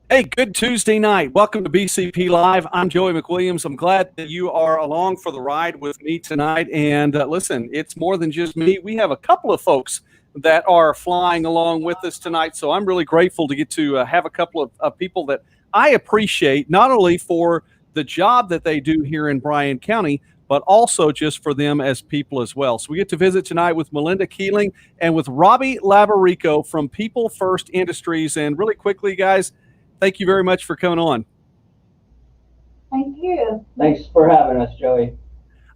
Hey, good Tuesday night. Welcome to BCP Live. I'm Joey McWilliams. I'm glad that you are along for the ride with me tonight. And listen, it's more than just me. We have a couple of folks that are flying along with us tonight. So I'm really grateful to get to have a couple of people that I appreciate, not only for the job that they do here in Bryan County, but also just for them as people as well. So we get to visit tonight with Melynda Keeling and with Robbie Laborico from People First Industries. And really quickly, guys, thank you very much for coming on. Thank you. Thanks for having us, Joey.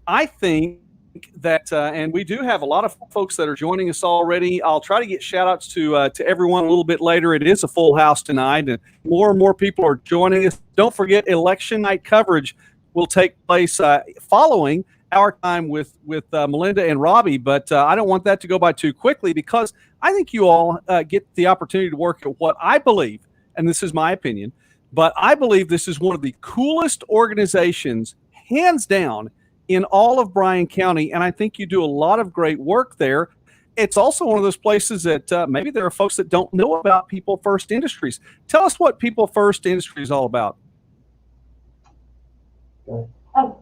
I think that, and we do have a lot of folks that are joining us already. I'll try to get shout outs to everyone a little bit later. It is a full house tonight, and more people are joining us. Don't forget, election night coverage will take place following our time with Melynda and Robbie, but I don't want that to go by too quickly because I think you all get the opportunity to work at what I believe, and this is my opinion, but I believe this is one of the coolest organizations, hands down, in all of Bryan County, and I think you do a lot of great work there. It's also one of those places that maybe there are folks that don't know about People First Industries. Tell us what People First Industries is all about. Oh,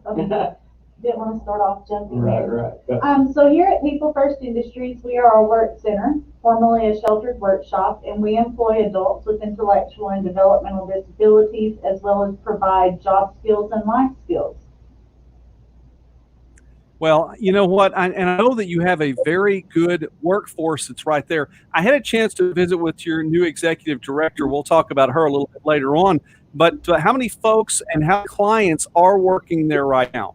okay. Didn't want to start off jumping there. Right. So here at People First Industries, we are a work center, formerly a sheltered workshop, and we employ adults with intellectual and developmental disabilities, as well as provide job skills and life skills. Well, you know what? I know that you have a very good workforce that's right there. I had a chance to visit with your new executive director. We'll talk about her a little bit later on. But how many folks and how many clients are working there right now?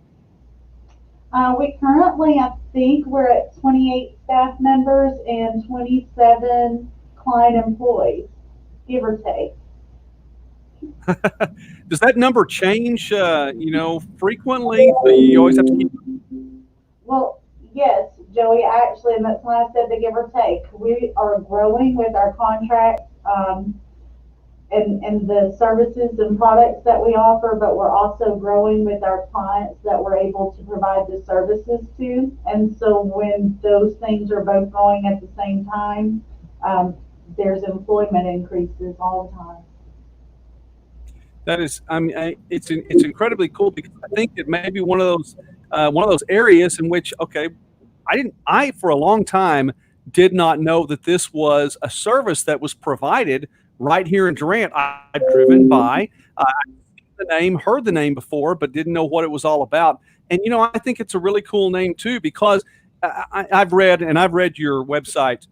We currently, I think we're at 28 staff members and 27 client employees, give or take. Does that number change, frequently? So you always have to keep. Well, yes, Joey, actually, and that's why I said the give or take. We are growing with our contracts, and the services and products that we offer, but we're also growing with our clients that we're able to provide the services to. And so when those things are both growing at the same time, there's employment increases all the time. That is, I mean, it's incredibly cool because I think it may be one of those areas in which, okay, I for a long time did not know that this was a service that was provided right here in Durant. I've driven by, heard the name before, but didn't know what it was all about. And I think it's a really cool name too because I've read your website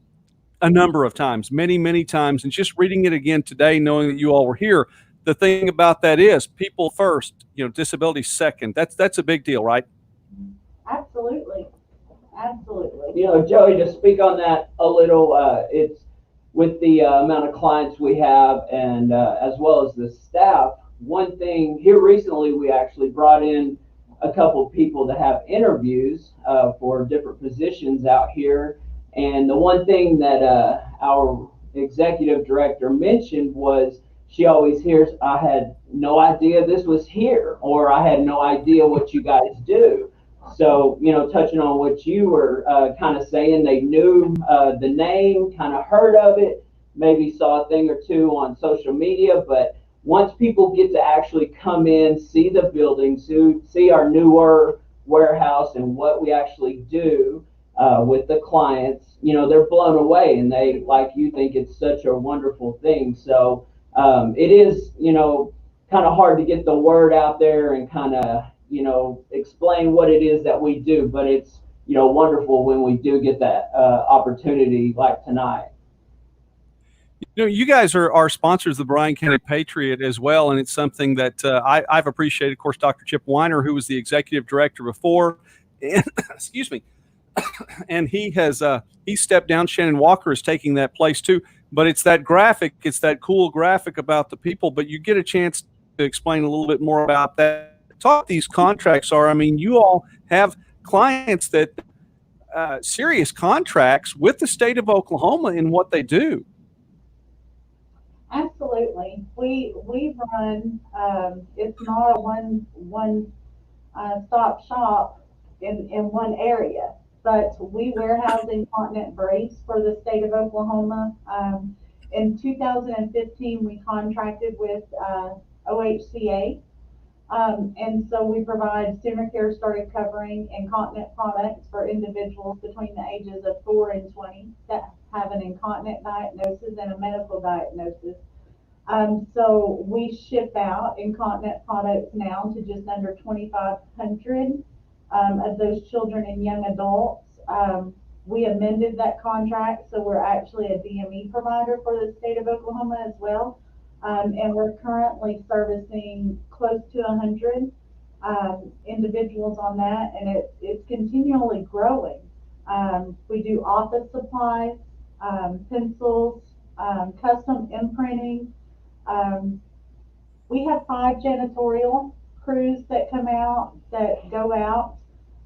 a number of times, many times, and just reading it again today, knowing that you all were here. The thing about that is people first, disability second. That's a big deal, right? Absolutely. Absolutely. Joey, to speak on that a little, it's with the amount of clients we have and as well as the staff. One thing here recently, we actually brought in a couple of people to have interviews for different positions out here. And the one thing that our executive director mentioned was she always hears, I had no idea this was here, or I had no idea what you guys do. So, touching on what you were kind of saying, they knew the name, kind of heard of it, maybe saw a thing or two on social media, but once people get to actually come in, see the building, see our newer warehouse and what we actually do with the clients, they're blown away and they, like you, think it's such a wonderful thing. So it is, kind of hard to get the word out there and kind of, explain what it is that we do, but it's, wonderful when we do get that opportunity like tonight. You guys are sponsors of the Bryan County Patriot as well, and it's something that I've appreciated. Of course, Dr. Chip Weiner, who was the executive director before, and, excuse me, and he stepped down. Shannon Walker is taking that place too. But it's that graphic, it's that cool graphic about the people. But you get a chance to explain a little bit more about that. Talk these contracts are. I mean, you all have clients that serious contracts with the state of Oklahoma in what they do. Absolutely. We run, it's not a one stop shop in one area, but we warehouse in continent breaks for the state of Oklahoma. In 2015, we contracted with OHCA. And so we provide sooner care started covering incontinent products for individuals between the ages of 4 and 20 that have an incontinent diagnosis and a medical diagnosis. So we ship out incontinent products now to just under 2,500 of those children and young adults. We amended that contract, so we're actually a DME provider for the state of Oklahoma as well. And we're currently servicing close to 100 individuals on that, and it's continually growing. We do office supplies, pencils, custom imprinting. We have 5 janitorial crews that come out, that go out.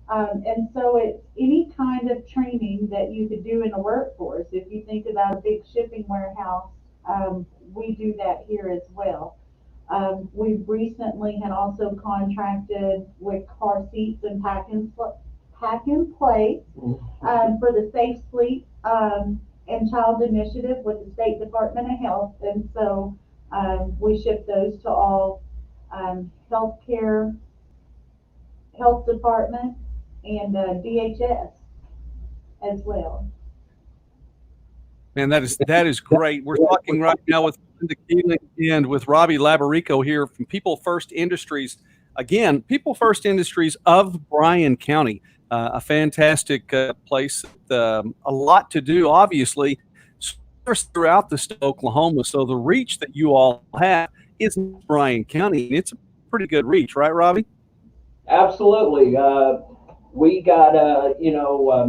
And so it's any kind of training that you could do in a workforce. If you think about a big shipping warehouse, we do that here as well. We recently had also contracted with car seats and pack and play for the Safe Sleep and Child Initiative with the State Department of Health. And so we ship those to all healthcare, health department, and DHS as well. Man, that is great. We're talking right now with Melynda Keeling and with Robbie Laborico here from People First Industries. Again, People First Industries of Bryan County, a fantastic place. A lot to do, obviously, throughout the state of Oklahoma. So the reach that you all have is Bryan County. It's a pretty good reach, right, Robbie? Absolutely. We got,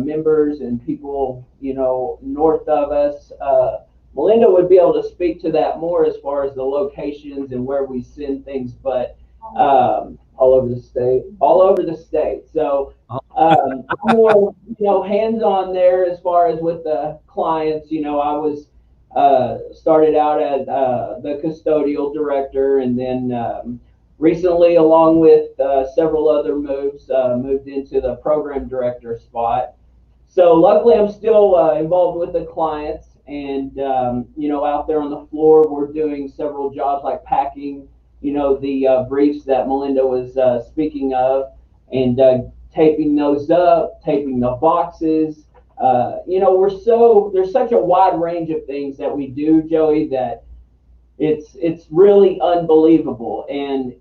members and people, north of us. Melynda would be able to speak to that more as far as the locations and where we send things, but all over the state. So I'm more, hands-on there as far as with the clients. I was started out as the custodial director, and then recently, along with several other moves, moved into the program director spot. So luckily, I'm still involved with the clients, and out there on the floor, we're doing several jobs like packing, the briefs that Melynda was speaking of, and taping those up, taping the boxes. There's such a wide range of things that we do, Joey, that it's really unbelievable. And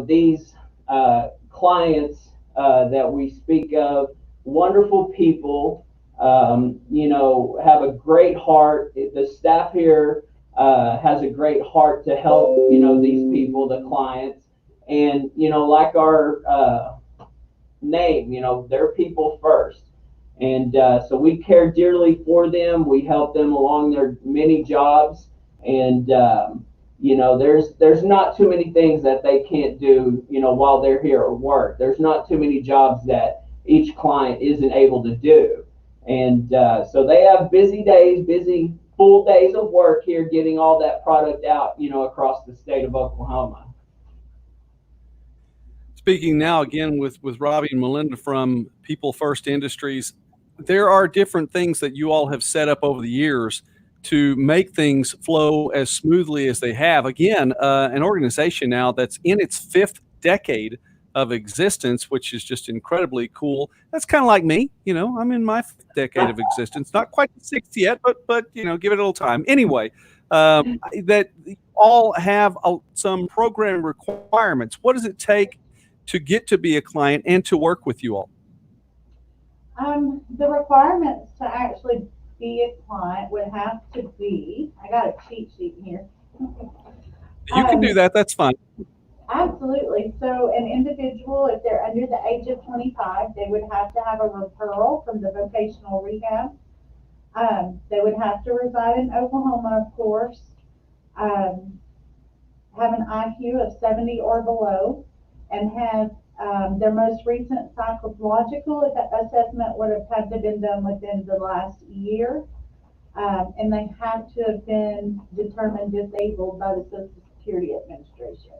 these clients that we speak of, wonderful people, have a great heart. The staff here has a great heart to help these people, the clients, and like our name, they're people first. And so we care dearly for them. We help them along their many jobs, and there's not too many things that they can't do, while they're here at work. There's not too many jobs that each client isn't able to do. And so they have busy days, full days of work here, getting all that product out, across the state of Oklahoma. Speaking now again with Robbie and Melynda from People First Industries, there are different things that you all have set up over the years to make things flow as smoothly as they have. Again, an organization now that's in its 5th decade of existence, which is just incredibly cool. That's kind of like me, I'm in my 5th decade of existence, not quite the 6th yet, but give it a little time. Anyway, that all have some program requirements. What does it take to get to be a client and to work with you all? The requirements to actually be a client would have to be, I got a cheat sheet here. You can do that. That's fine. Absolutely. So an individual, if they're under the age of 25, they would have to have a referral from the vocational rehab. They would have to reside in Oklahoma, of course, have an IQ of 70 or below, and have their most recent psychological assessment would have had to been done within the last year. And they have to have been determined disabled by the Social Security Administration.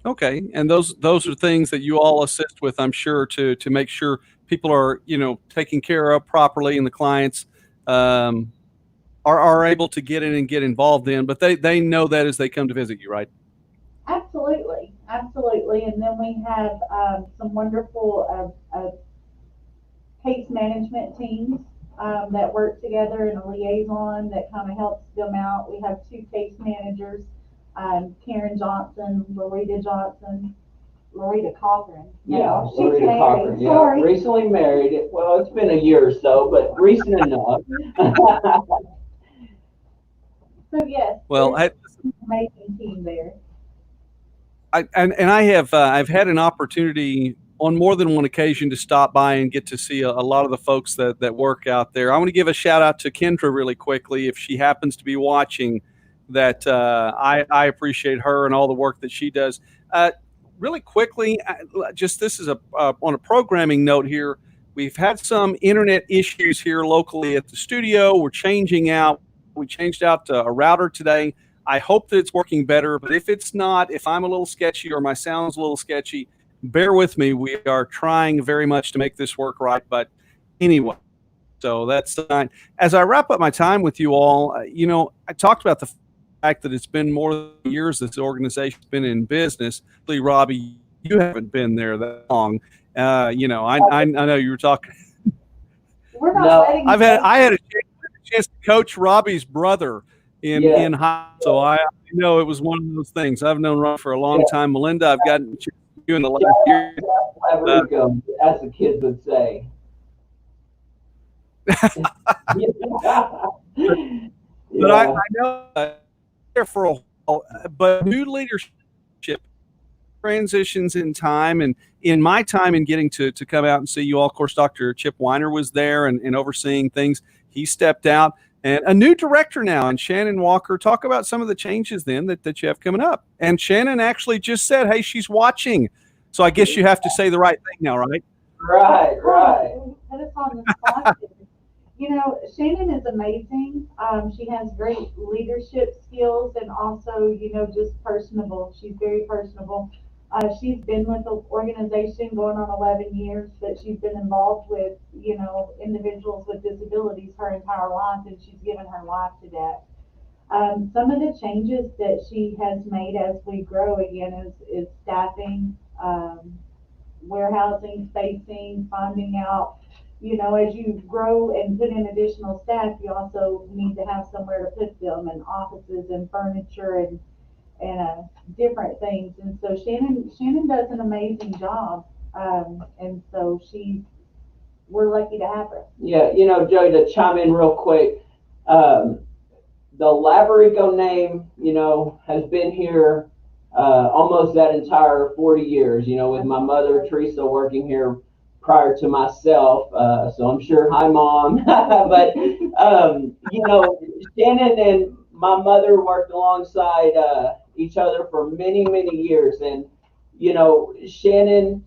Okay, and those are things that you all assist with, I'm sure, to make sure people are taken care of properly, and the clients are are able to get in and get involved in, but they know that as they come to visit you, right? Absolutely, absolutely. And then we have some wonderful case management teams that work together in a liaison that kind of helps them out. We have two case managers, Karen Johnson, Loretta Cochran. Yeah, No, she's Loretta married. Cochran. Yeah, Sorry. recently married. Well, it's been a year or so, but recent enough. So yes, Well, there's an amazing team there. I've had an opportunity on more than one occasion to stop by and get to see a lot of the folks that work out there. I want to give a shout out to Kendra really quickly, if she happens to be watching, that I appreciate her and all the work that she does. Really quickly, just this is on a programming note here. We've had some internet issues here locally at the studio. We're changing out. We changed out a router today. I hope that it's working better, but if it's not, if I'm a little sketchy or my sound's a little sketchy, bear with me. We are trying very much to make this work right. But anyway, so that's fine. As I wrap up my time with you all, I talked about the fact that it's been more than years this organization's been in business. Robbie, you haven't been there that long. I know you were talking. We're not letting I had a chance to coach Robbie's brother in high school, so I know it was one of those things. I've known Rob for a long time. Melynda, I've gotten you in the last year. Laborico, as the kids would say. But I know there for a while, but new leadership transitions in time, and in my time in getting to come out and see you all, of course, Dr. Chip Weiner was there and overseeing things. He stepped out, and a new director now, and Shannon Walker. Talk about some of the changes then that you have coming up. And Shannon actually just said, hey, she's watching. So I guess you have to say the right thing now, right? Right. Put us on the spot. Shannon is amazing. She has great leadership skills and also, just personable. She's very personable. She's been with the organization going on 11 years, but she's been involved with, individuals with disabilities her entire life, and she's given her life to that. Some of the changes that she has made as we grow again is staffing, warehousing, spacing, finding out, as you grow and put in additional staff, you also need to have somewhere to put them, and offices and furniture and different things. And so Shannon does an amazing job. And so we're lucky to have her. Yeah, Joey, to chime in real quick, the Laborico name, has been here almost that entire 40 years, with my mother, Teresa, working here prior to myself. So I'm sure, hi, Mom. But, Shannon and my mother worked alongside each other for many, many years. And, Shannon,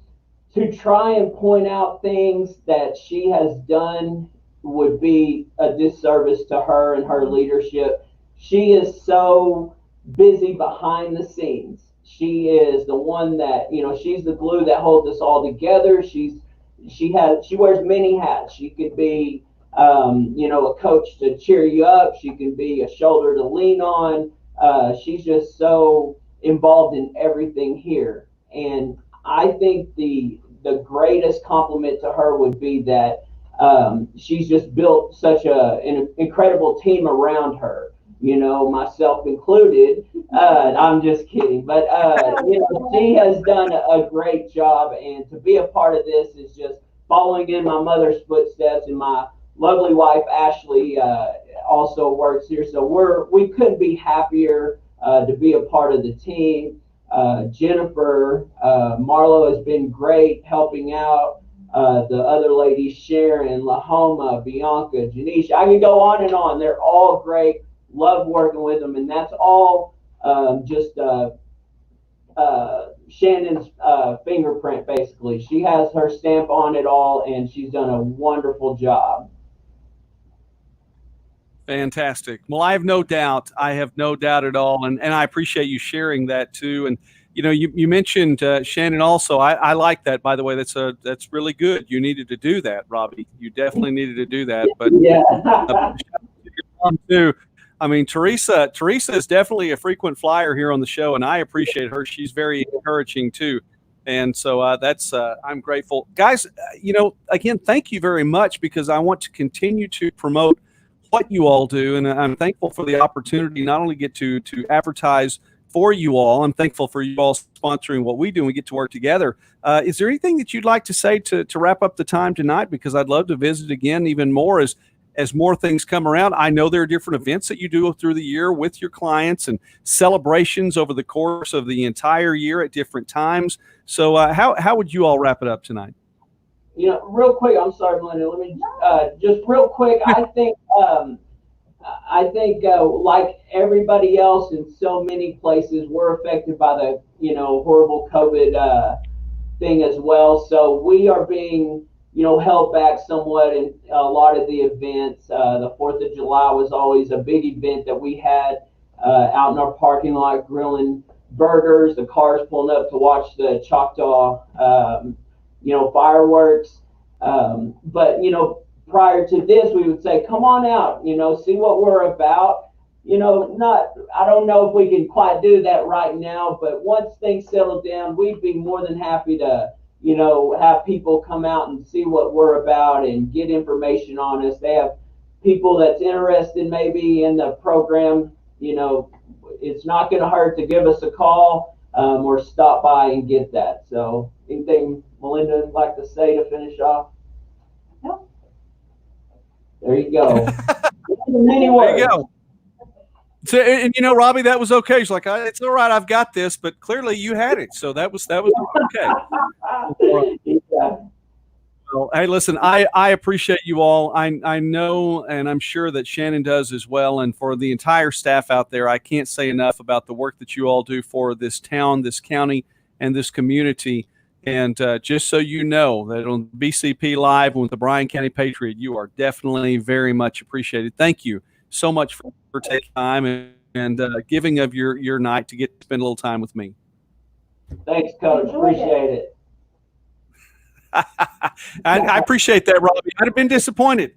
to try and point out things that she has done would be a disservice to her and her leadership. She is so busy behind the scenes. She is the one that, she's the glue that holds us all together. She wears many hats. She could be, a coach to cheer you up. She can be a shoulder to lean on. She's just so involved in everything here. And I think the greatest compliment to her would be that she's just built such an incredible team around her, myself included. I'm just kidding. But, she has done a great job. And to be a part of this is just following in my mother's footsteps. And my lovely wife, Ashley, also works here. So we couldn't be happier to be a part of the team. Jennifer, Marlo has been great helping out. The other ladies, Sharon, Lahoma, Bianca, Janice, I can go on and on. They're all great. Love working with them. And that's all just Shannon's fingerprint, basically. She has her stamp on it all, and she's done a wonderful job. Fantastic. Well, I have no doubt at all. And I appreciate you sharing that too. And, you mentioned Shannon also. I like that, by the way. That's really good. You needed to do that, Robbie. You definitely needed to do that. But yeah. too. I mean, Teresa is definitely a frequent flyer here on the show, and I appreciate her. She's very encouraging too. And so I'm grateful. Guys, again, thank you very much, because I want to continue to promote what you all do. And I'm thankful for the opportunity not only get to advertise for you all, I'm thankful for you all sponsoring what we do and we get to work together. Is there anything that you'd like to say to wrap up the time tonight? Because I'd love to visit again even more as more things come around. I know there are different events that you do through the year with your clients and celebrations over the course of the entire year at different times. So how would you all wrap it up tonight? Real quick, I'm sorry, Melynda. Let me just real quick. I think like everybody else in so many places, we're affected by the horrible COVID thing as well. So we are being held back somewhat in a lot of the events. The 4th of July was always a big event that we had out in our parking lot, grilling burgers, the cars pulling up to watch the Choctaw, fireworks. But prior to this, we would say, come on out, see what we're about. I don't know if we can quite do that right now, but once things settle down, we'd be more than happy to have people come out and see what we're about and get information on us. They have people that's interested maybe in the program. It's not going to hurt to give us a call or stop by and get that. So anything Melynda would like to say to finish off? No. There you go. There you go. So, and Robbie, that was okay. She's like, it's all right, I've got this, but clearly you had it, so that was okay. Yeah. Well, hey, listen, I appreciate you all. I know, and I'm sure that Shannon does as well. And for the entire staff out there, I can't say enough about the work that you all do for this town, this county, and this community. And just so you know that on BCP Live with the Bryan County Patriot, you are definitely very much appreciated. Thank you so much for taking time and giving of your night to get to spend a little time with me. Thanks, Coach. Appreciate it. I appreciate that, Robbie. I'd have been disappointed.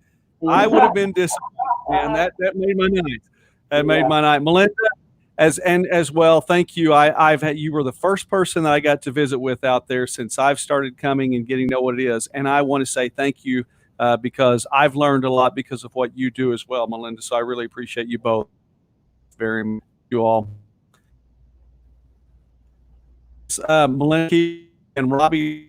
I would have been disappointed, and that made my night. That made my night. Melynda, as well, thank you. You were the first person that I got to visit with out there since I've started coming and getting to know what it is, and I want to say thank you because I've learned a lot because of what you do as well, Melynda. So I really appreciate you both very much, you all. Melynda and Robbie,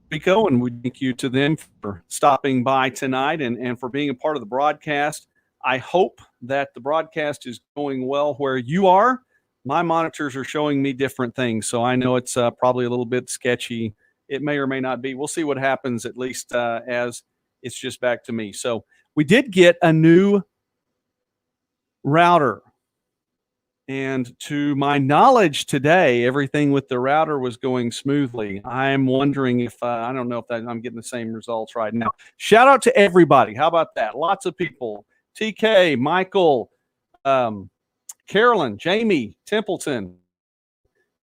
and we thank you to them for stopping by tonight and for being a part of the broadcast. I hope that the broadcast is going well where you are. My monitors are showing me different things, so I know it's probably a little bit sketchy. It may or may not be. We'll see what happens, at least as it's just back to me. So we did get a new router. And to my knowledge today, everything with the router was going smoothly. I'm wondering if, I don't know if I'm getting the same results right now. Shout out to everybody. How about that? Lots of people. TK, Michael, Carolyn, Jamie, Templeton,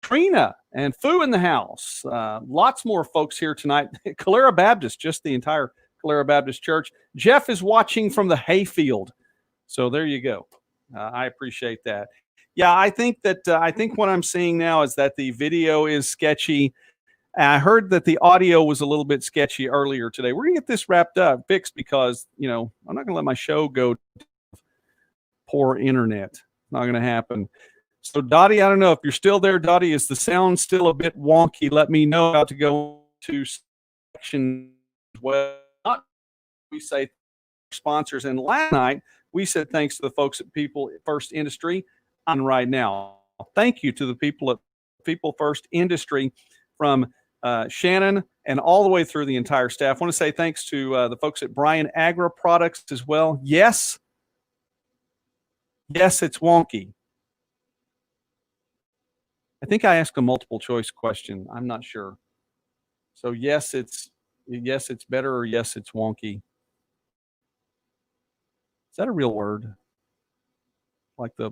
Trina, and Fu in the house. Lots more folks here tonight. Calera Baptist, just the entire Calera Baptist Church. Jeff is watching from the hayfield. So there you go. I appreciate that. Yeah, I think what I'm seeing now is that the video is sketchy. I heard that the audio was a little bit sketchy earlier today. We're going to get this wrapped up, fixed, because, I'm not going to let my show go poor internet. Not going to happen. So, Dottie, I don't know if you're still there. Dottie, is the sound still a bit wonky? Let me know how to go to section. Well, we say sponsors. And last night, we said thanks to the folks at People First Industry. On right now, thank you to the people at People First Industry, from Shannon and all the way through the entire staff. I want to say thanks to the folks at Bryan Agri Products as well. Yes, it's wonky. I think I asked a multiple choice question. I'm not sure. So yes, it's better, or yes, it's wonky. Is that a real word? Like the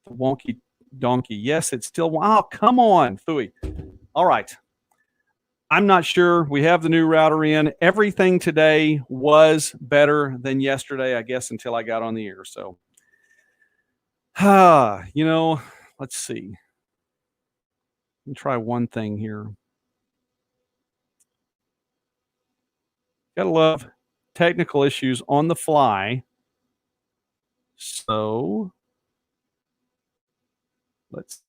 wonky donkey. Yes, it's still. Oh, come on, phooey. All right. I'm not sure. We have the new router in. Everything today was better than yesterday, I guess, until I got on the air. So, let's see. Let me try one thing here. Gotta love technical issues on the fly. So, let's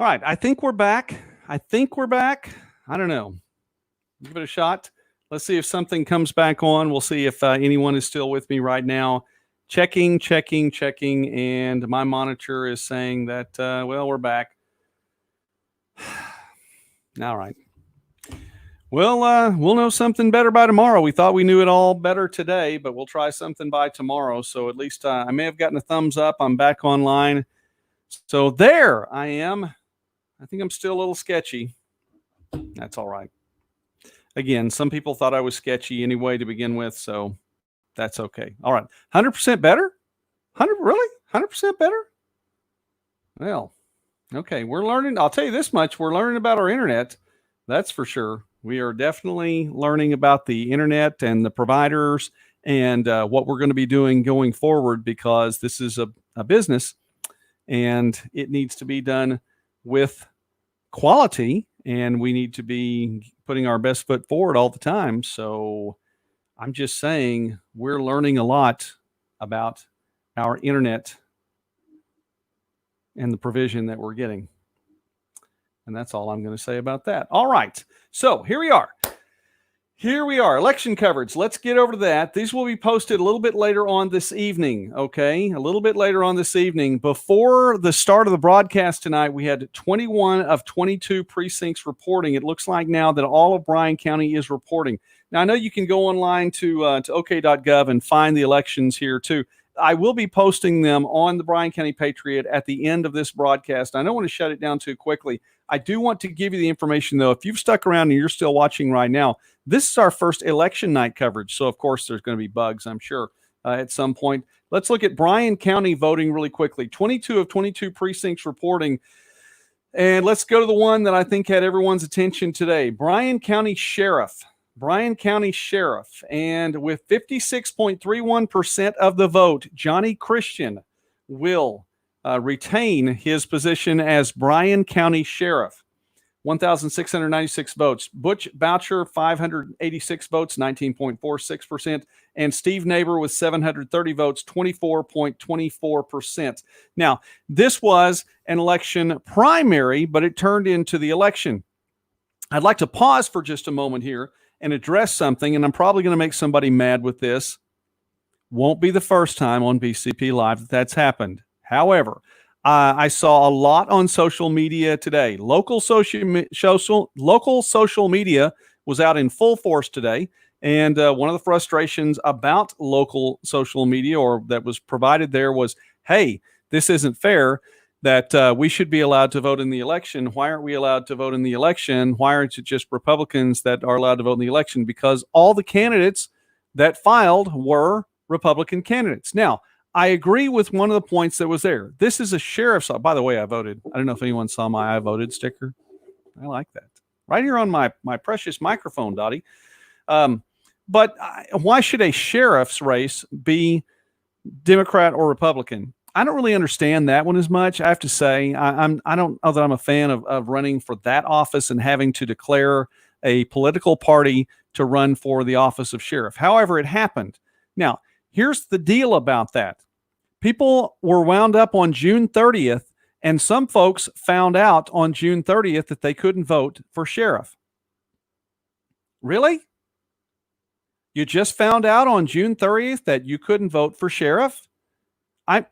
All right, I think we're back. I don't know. Give it a shot. Let's see if something comes back on. We'll see if anyone is still with me right now. Checking, and my monitor is saying that, we're back. All right. Well, we'll know something better by tomorrow. We thought we knew it all better today, but we'll try something by tomorrow. So at least I may have gotten a thumbs up. I'm back online. So there I am. I think I'm still a little sketchy. That's all right. Again, some people thought I was sketchy anyway to begin with, so that's okay. All right. 100% better? 100% better? Well, okay. We're learning. I'll tell you this much. We're learning about our internet. That's for sure. We are definitely learning about the internet and the providers and what we're going to be doing going forward, because this is a business and it needs to be done with quality, and we need to be putting our best foot forward all the time. So I'm just saying we're learning a lot about our internet and the provision that we're getting. And that's all I'm going to say about that. All right. So here we are. Election coverage. Let's get over to that. These will be posted a little bit later on this evening. Okay. A little bit later on this evening. Before the start of the broadcast tonight, we had 21 of 22 precincts reporting. It looks like now that all of Bryan County is reporting. Now, I know you can go online to ok.gov and find the elections here too. I will be posting them on the Bryan County Patriot at the end of this broadcast. I don't want to shut it down too quickly. I do want to give you the information, though. If you've stuck around and you're still watching right now, this is our first election night coverage. So, of course, there's going to be bugs, I'm sure, at some point. Let's look at Bryan County voting really quickly. 22 of 22 precincts reporting. And let's go to the one that I think had everyone's attention today. Bryan County Sheriff. And with 56.31% of the vote, Johnny Christian will retain his position as Bryan County Sheriff. 1,696 votes. Butch Boucher, 586 votes, 19.46%. And Steve Neighbor with 730 votes, 24.24%. Now, this was an election primary, but it turned into the election. I'd like to pause for just a moment here and address something, and I'm probably going to make somebody mad with this. Won't be the first time on BCP Live that that's happened. However, I saw a lot on social media today. Local social media was out in full force today. And one of the frustrations about local social media, or that was provided there, was, hey, this isn't fair, that we should be allowed to vote in the election. Why aren't we allowed to vote in the election? Why aren't it just Republicans that are allowed to vote in the election? Because all the candidates that filed were Republican candidates. Now, I agree with one of the points that was there. This is a sheriff's. By the way, I voted. I don't know if anyone saw my I voted sticker. I like that. Right here on my precious microphone, Dottie. But why should a sheriff's race be Democrat or Republican? I don't really understand that one as much. I have to say, I don't know that I'm a fan of running for that office and having to declare a political party to run for the office of sheriff. However, it happened. Now, here's the deal about that. People were wound up on June 30th, and some folks found out on June 30th that they couldn't vote for sheriff. Really? You just found out on June 30th that you couldn't vote for sheriff? I'd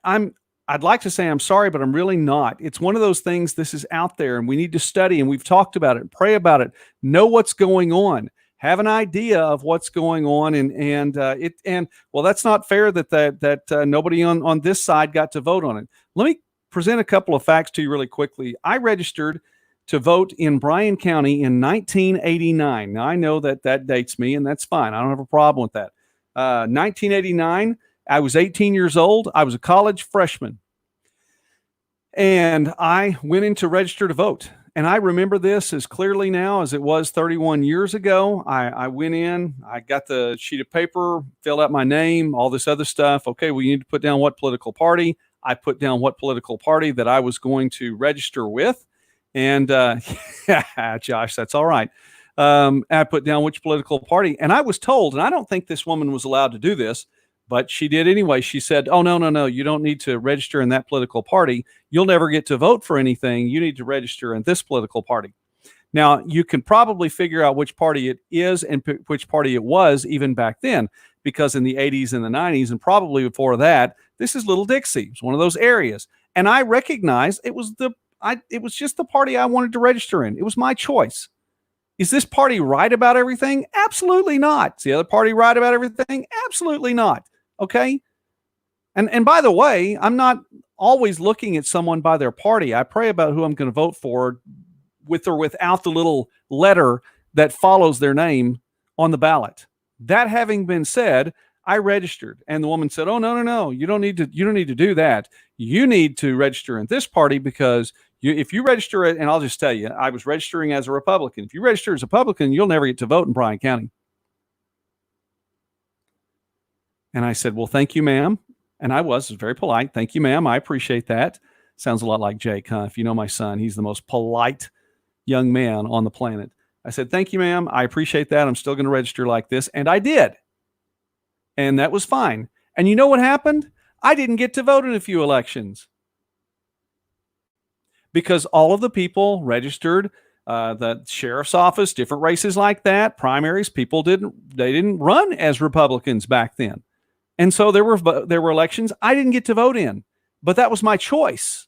like to say I'm sorry, but I'm really not. It's one of those things. This is out there, and we need to study, and we've talked about it, pray about it, know what's going on, have an idea of what's going on, and well, that's not fair that nobody on this side got to vote on it. Let me present a couple of facts to you really quickly. I registered to vote in Bryan County in 1989. Now, I know that dates me, and that's fine. I don't have a problem with that. 1989, I was 18 years old. I was a college freshman. And I went in to register to vote. And I remember this as clearly now as it was 31 years ago. I went in, I got the sheet of paper, filled out my name, all this other stuff. Okay, well, you need to put down what political party. I put down what political party that I was going to register with. And Josh, that's all right. I put down which political party. And I was told, and I don't think this woman was allowed to do this, but she did anyway. She said, oh, no, you don't need to register in that political party. You'll never get to vote for anything. You need to register in this political party. Now, you can probably figure out which party it is and which party it was even back then, because in the 80s and the 90s, and probably before that, this is Little Dixie. It's one of those areas. And I recognized it was just the party I wanted to register in. It was my choice. Is this party right about everything? Absolutely not. Is the other party right about everything? Absolutely not. Okay. And by the way, I'm not always looking at someone by their party. I pray about who I'm going to vote for with or without the little letter that follows their name on the ballot. That having been said, I registered, and the woman said, oh, no, you don't need to do that. You need to register in this party because if you register it, and I'll just tell you, I was registering as a Republican. If you register as a Republican, you'll never get to vote in Bryan County. And I said, well, thank you, ma'am. And I was very polite. Thank you, ma'am. I appreciate that. Sounds a lot like Jake, huh? If you know my son, he's the most polite young man on the planet. I said, thank you, ma'am. I appreciate that. I'm still going to register like this. And I did. And that was fine. And you know what happened? I didn't get to vote in a few elections because all of the people registered, the sheriff's office, different races like that, primaries, people didn't run as Republicans back then. And so there were elections I didn't get to vote in, but that was my choice.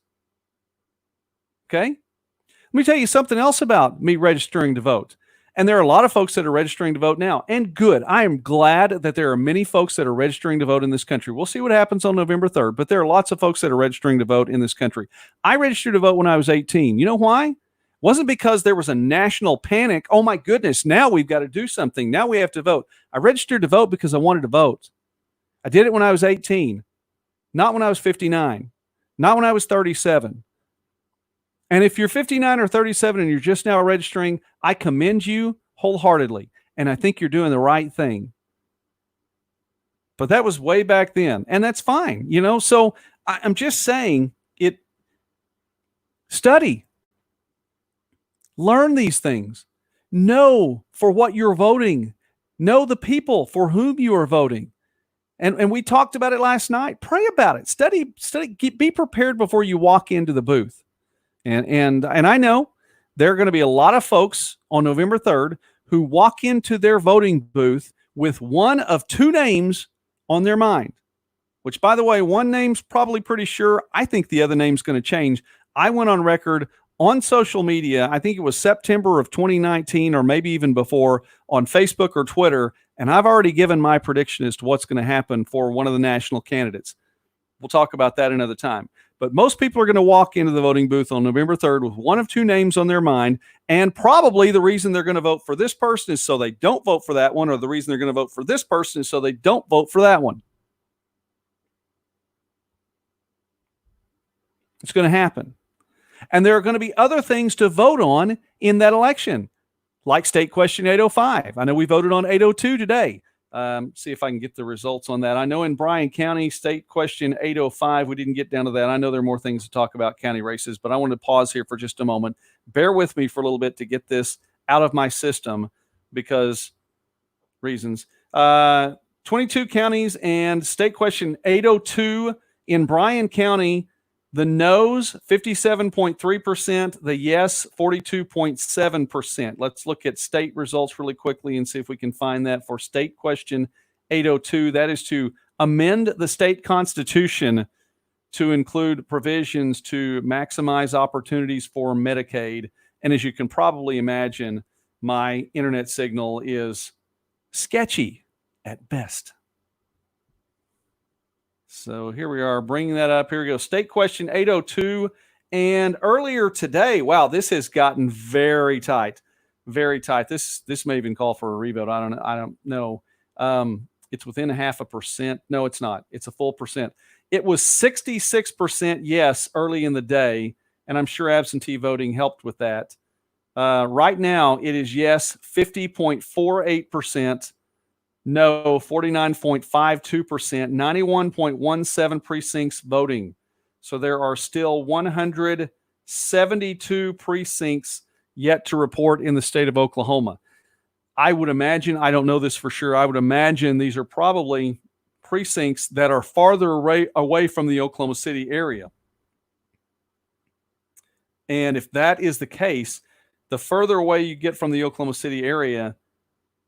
Okay? Let me tell you something else about me registering to vote. And there are a lot of folks that are registering to vote now. And good. I am glad that there are many folks that are registering to vote in this country. We'll see what happens on November 3rd, but there are lots of folks that are registering to vote in this country. I registered to vote when I was 18. You know why? It wasn't because there was a national panic. Oh my goodness, now we've got to do something. Now we have to vote. I registered to vote because I wanted to vote. I did it when I was 18, not when I was 59, not when I was 37. And if you're 59 or 37 and you're just now registering, I commend you wholeheartedly. And I think you're doing the right thing. But that was way back then. And that's fine. You know, so I'm just saying study, learn these things, know for what you're voting, know the people for whom you are voting. And we talked about it last night. Pray about it. Study, be prepared before you walk into the booth. And I know there are going to be a lot of folks on November 3rd who walk into their voting booth with one of two names on their mind, which, by the way, one name's probably pretty sure. I think the other name's going to change. I went on record on social media, I think it was September of 2019 or maybe even before, on Facebook or Twitter, and I've already given my prediction as to what's going to happen for one of the national candidates. We'll talk about that another time. But most people are going to walk into the voting booth on November 3rd with one of two names on their mind, and probably the reason they're going to vote for this person is so they don't vote for that one, or the reason they're going to vote for this person is so they don't vote for that one. It's going to happen. And there are going to be other things to vote on in that election, like State Question 805. I know we voted on 802 today. See if I can get the results on that. I know in Bryan County, State Question 805, we didn't get down to that. I know there are more things to talk about county races, but I want to pause here for just a moment. Bear with me for a little bit to get this out of my system because reasons. 22 counties and State Question 802 in Bryan County. The no's, 57.3%. The yes, 42.7%. Let's look at state results really quickly and see if we can find that for State Question 802. That is to amend the state constitution to include provisions to maximize opportunities for Medicaid. And as you can probably imagine, my internet signal is sketchy at best. So here we are bringing that up. Here we go. State Question 802. And earlier today, wow, this has gotten very tight, very tight. This may even call for a revote. I don't know. It's within 0.5%. No, it's not. It's a full percent. It was 66% yes early in the day, and I'm sure absentee voting helped with that. Right now, it is yes 50.48%. No, 49.52%, 91.17 precincts voting. So there are still 172 precincts yet to report in the state of Oklahoma. I would imagine, I don't know this for sure, I would imagine these are probably precincts that are farther away from the Oklahoma City area. And if that is the case, the further away you get from the Oklahoma City area,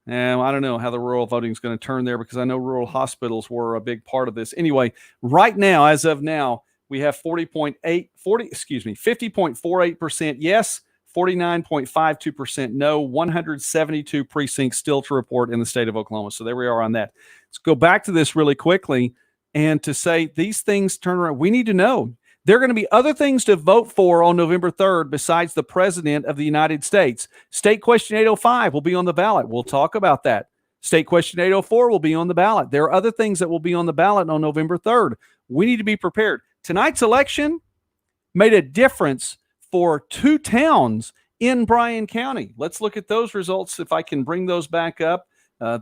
I don't know how the rural voting is going to turn there because I know rural hospitals were a big part of this. Anyway, right now, as of now, we have 50.48% yes, 49.52% no, 172 precincts still to report in the state of Oklahoma. So there we are on that. Let's go back to this really quickly and to say these things turn around. We need to know. There are going to be other things to vote for on November 3rd besides the President of the United States. State Question 805 will be on the ballot. We'll talk about that. State Question 804 will be on the ballot. There are other things that will be on the ballot on November 3rd. We need to be prepared. Tonight's election made a difference for two towns in Bryan County. Let's look at those results if I can bring those back up.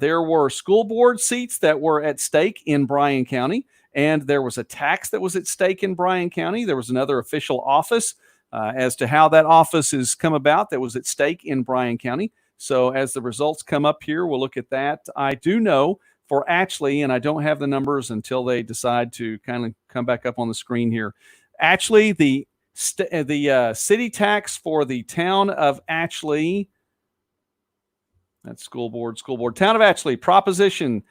There were school board seats that were at stake in Bryan County. And there was a tax that was at stake in Bryan County. There was another official office as to how that office has come about that was at stake in Bryan County. So as the results come up here, we'll look at that. I do know for Ashley, and I don't have the numbers until they decide to kind of come back up on the screen here. Ashley, the city tax for the town of Ashley, that's school board, town of Ashley, proposition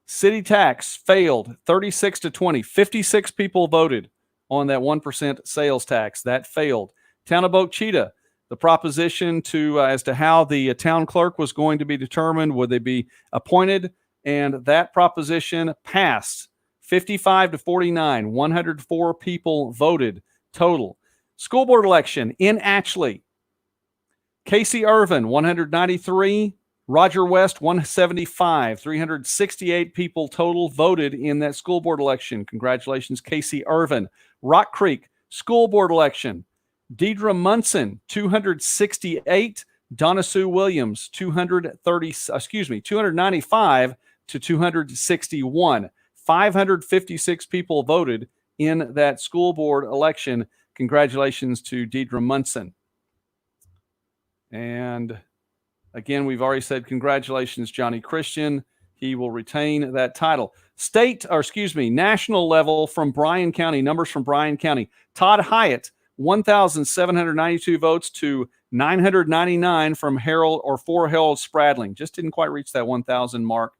city tax failed 36-20. 56 people voted on that 1% sales tax. That failed. Town of Oak Cheetah, the proposition as to how the town clerk was going to be determined, would they be appointed, and that proposition passed 55-49. 104 people voted total. School board election in Ashley. Casey Irvin, 193. Roger West, 175. 368 people total voted in that school board election. Congratulations, Casey Irvin. Rock Creek school board election. Deidre Munson, 268. Donna Sue Williams, 295 to 261. 556 people voted in that school board election. Congratulations to Deidre Munson. And again, we've already said congratulations, Johnny Christian. He will retain that title. National level from Bryan County, numbers from Bryan County. Todd Hyatt, 1,792 votes to 999 from for Harold Spradling. Just didn't quite reach that 1,000 mark.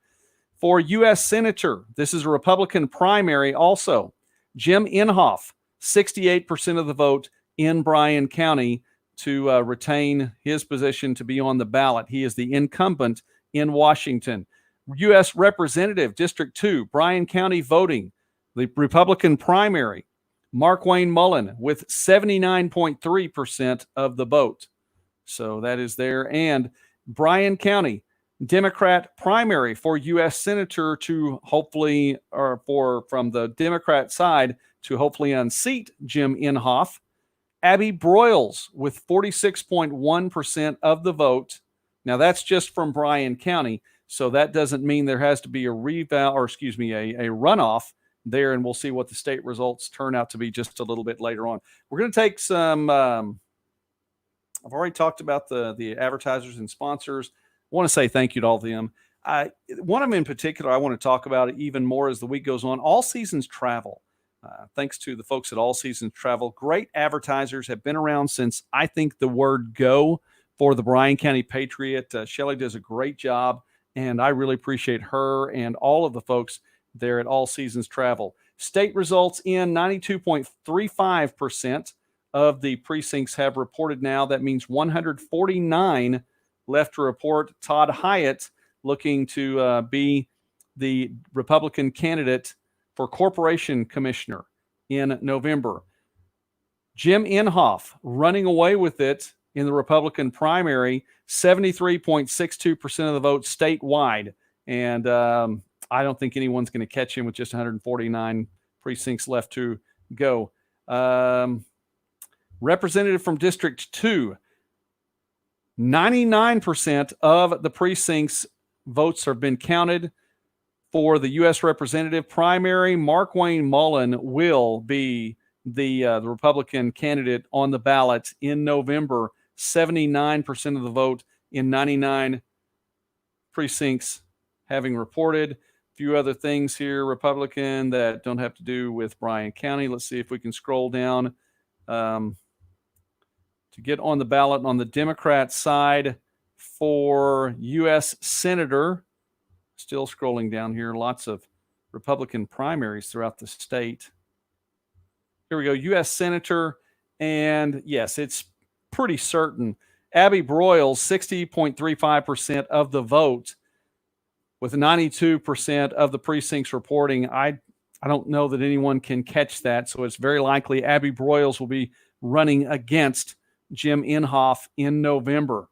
For U.S. Senator, this is a Republican primary also. Jim Inhofe, 68% of the vote in Bryan County to retain his position to be on the ballot. He is the incumbent in Washington. U.S. Representative, District 2, Bryan County voting, the Republican primary. Mark Wayne Mullen with 79.3% of the vote. So that is there. And Bryan County, Democrat primary for U.S. Senator to hopefully, from the Democrat side, to hopefully unseat Jim Inhofe. Abby Broyles with 46.1% of the vote. Now that's just from Bryan County, so that doesn't mean there has to be a runoff there, and we'll see what the state results turn out to be just a little bit later on. We're going to take some. I've already talked about the advertisers and sponsors. I want to say thank you to all of them. One of them in particular I want to talk about even more as the week goes on. All Seasons Travel. Thanks to the folks at All Seasons Travel. Great advertisers, have been around since I think the word go for the Bryan County Patriot. Shelley does a great job, and I really appreciate her and all of the folks there at All Seasons Travel. State results in 92.35% of the precincts have reported now. That means 149 left to report. Todd Hyatt looking to be the Republican candidate for Corporation Commissioner in November. Jim Inhofe running away with it in the Republican primary, 73.62% of the vote statewide. And I don't think anyone's going to catch him with just 149 precincts left to go. Representative from District 2, 99% of the precincts votes have been counted. For the U.S. Representative primary, Mark Wayne Mullen will be the Republican candidate on the ballot in November. 79% of the vote in 99 precincts having reported. A few other things here, Republican, that don't have to do with Bryan County. Let's see if we can scroll down to get on the ballot on the Democrat side for U.S. Senator. Still scrolling down here. Lots of Republican primaries throughout the state. Here we go. U.S. Senator. And yes, it's pretty certain. Abby Broyles, 60.35% of the vote with 92% of the precincts reporting. I don't know that anyone can catch that. So it's very likely Abby Broyles will be running against Jim Inhofe in November.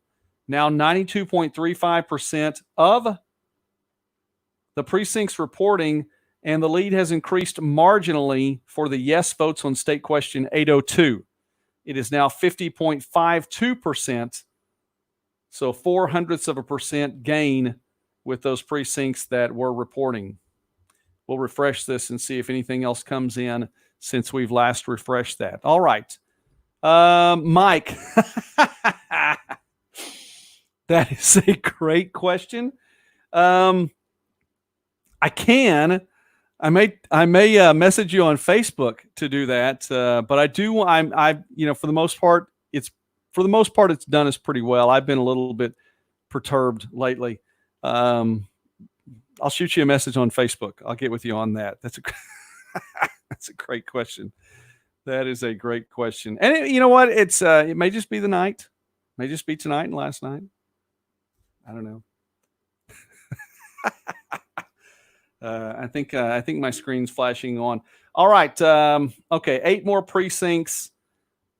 Now 92.35% of the precincts reporting, and the lead has increased marginally for the yes votes on State Question 802. It is now 50.52%, so 0.04% gain with those precincts that were reporting. We'll refresh this and see if anything else comes in since we've last refreshed that. All right. Mike, that is a great question. I may message you on Facebook to do that. But I for the most part, it's done us pretty well. I've been a little bit perturbed lately. I'll shoot you a message on Facebook. I'll get with you on that. That's a great question. That is a great question. And you know what? It may just be the night. It may just be tonight and last night. I don't know. I think my screen's flashing on. All right. Okay. 8 more precincts.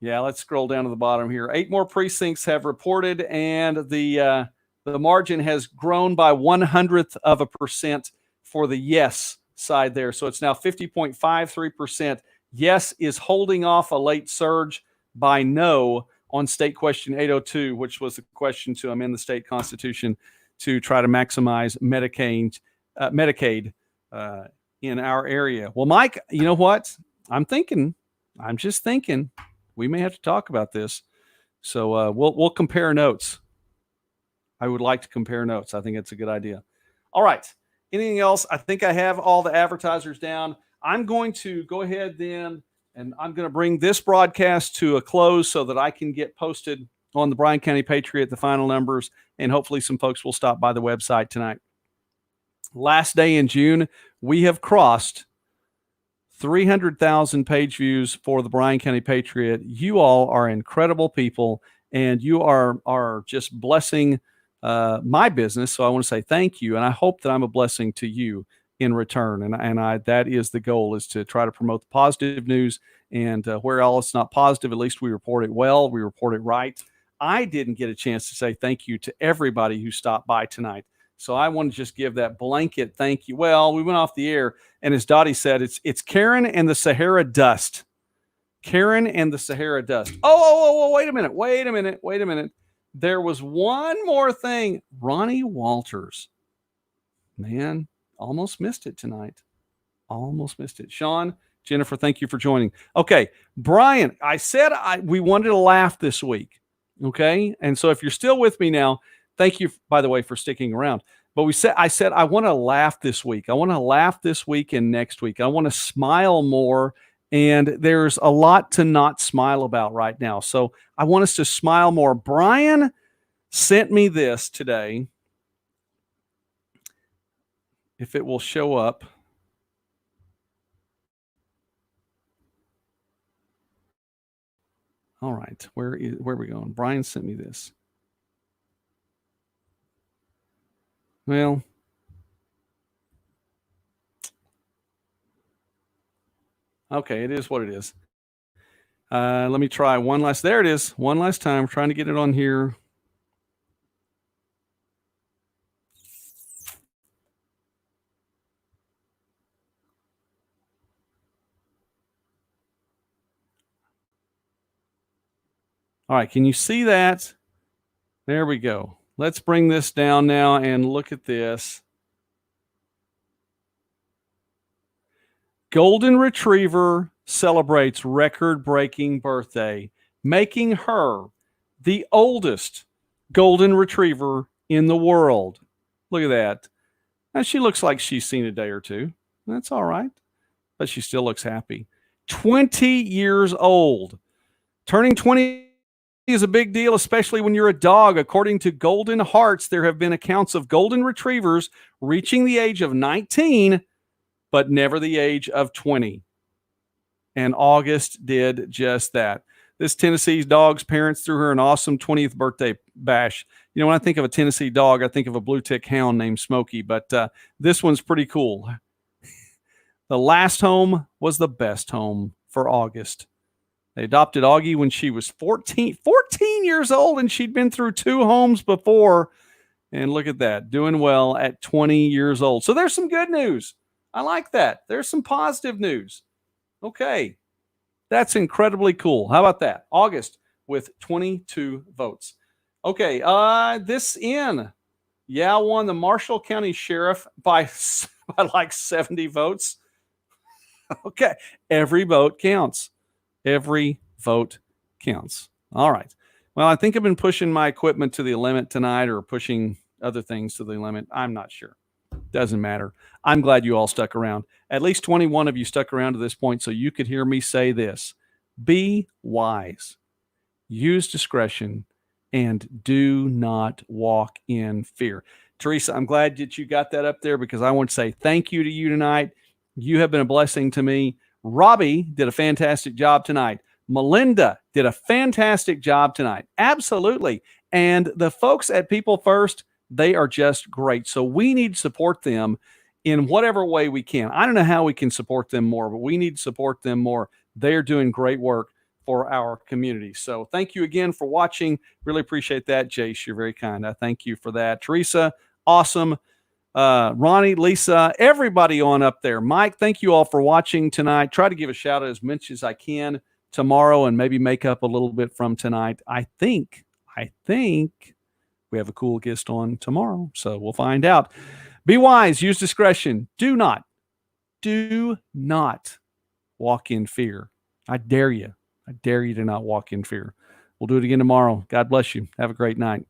Yeah. Let's scroll down to the bottom here. 8 more precincts have reported, and the margin has grown by 0.01% for the yes side there. So it's now 50.53%. Yes is holding off a late surge by no on State Question 802, which was the question to amend the state constitution to try to maximize Medicaid in our area. Well, Mike, you know what? I'm just thinking we may have to talk about this. So we'll compare notes. I would like to compare notes. I think it's a good idea. All right. Anything else? I think I have all the advertisers down. I'm going to go ahead then, and I'm going to bring this broadcast to a close so that I can get posted on the Bryan County Patriot, the final numbers, and hopefully some folks will stop by the website tonight. last day in June, we have crossed 300,000 page views for the Bryan County Patriot. You all are incredible people, and you are just blessing my business. So I want to say thank you, and I hope that I'm a blessing to you in return. And I that is the goal, is to try to promote the positive news, and where all it's not positive, at least we report it well, we report it right. I didn't get a chance to say thank you to everybody who stopped by tonight. So I want to just give that blanket thank you. Well, we went off the air, and as Dottie said, it's Karen and the Sahara Dust. Karen and the Sahara Dust. Oh, wait a minute. There was one more thing. Ronnie Walters. Man, almost missed it tonight. Almost missed it. Sean, Jennifer, thank you for joining. Okay, Brian, I said we wanted to laugh this week. Okay, and so if you're still with me now, thank you, by the way, for sticking around. But I said I want to laugh this week. I want to laugh this week and next week. I want to smile more, and there's a lot to not smile about right now. So I want us to smile more. Brian sent me this today. If it will show up. All right, where are we going? Brian sent me this. Well, okay, it is what it is. Let me try one last. There it is. One last time. I'm trying to get it on here. All right, can you see that? There we go. Let's bring this down now and look at this. Golden Retriever celebrates record-breaking birthday, making her the oldest Golden Retriever in the world. Look at that. Now, she looks like she's seen a day or two. That's all right, but she still looks happy. 20 years old. Turning 20 is a big deal, especially when you're a dog. According to Golden Hearts, there have been accounts of Golden Retrievers reaching the age of 19, but never the age of 20. And August did just that. This Tennessee dog's parents threw her an awesome 20th birthday bash. You know, when I think of a Tennessee dog, I think of a blue tick hound named Smokey, but this one's pretty cool. The last home was the best home for August. They adopted Augie when she was 14 years old, and she'd been through 2 homes before. And look at that, doing well at 20 years old. So there's some good news. I like that. There's some positive news. Okay. That's incredibly cool. How about that? August with 22 votes. Okay. This won the Marshall County Sheriff by like 70 votes. Okay. Every vote counts. Every vote counts. All right. Well, I think I've been pushing my equipment to the limit tonight, or pushing other things to the limit. I'm not sure. Doesn't matter. I'm glad you all stuck around. At least 21 of you stuck around to this point so you could hear me say this. Be wise. Use discretion, and do not walk in fear. Teresa, I'm glad that you got that up there, because I want to say thank you to you tonight. You have been a blessing to me. Robbie did a fantastic job tonight. Melynda did a fantastic job tonight. Absolutely. And the folks at People First, they are just great. So we need to support them in whatever way we can. I don't know how we can support them more, but we need to support them more. They're doing great work for our community. So thank you again for watching. Really appreciate that. Jace, you're very kind. I thank you for that. Teresa, awesome. Ronnie, Lisa, everybody on up there. Mike, thank you all for watching tonight. Try to give a shout out as much as I can tomorrow, and maybe make up a little bit from tonight. I think we have a cool guest on tomorrow, so we'll find out. Be wise, use discretion. Do not walk in fear. I dare you to not walk in fear. We'll do it again tomorrow. God bless you. Have a great night.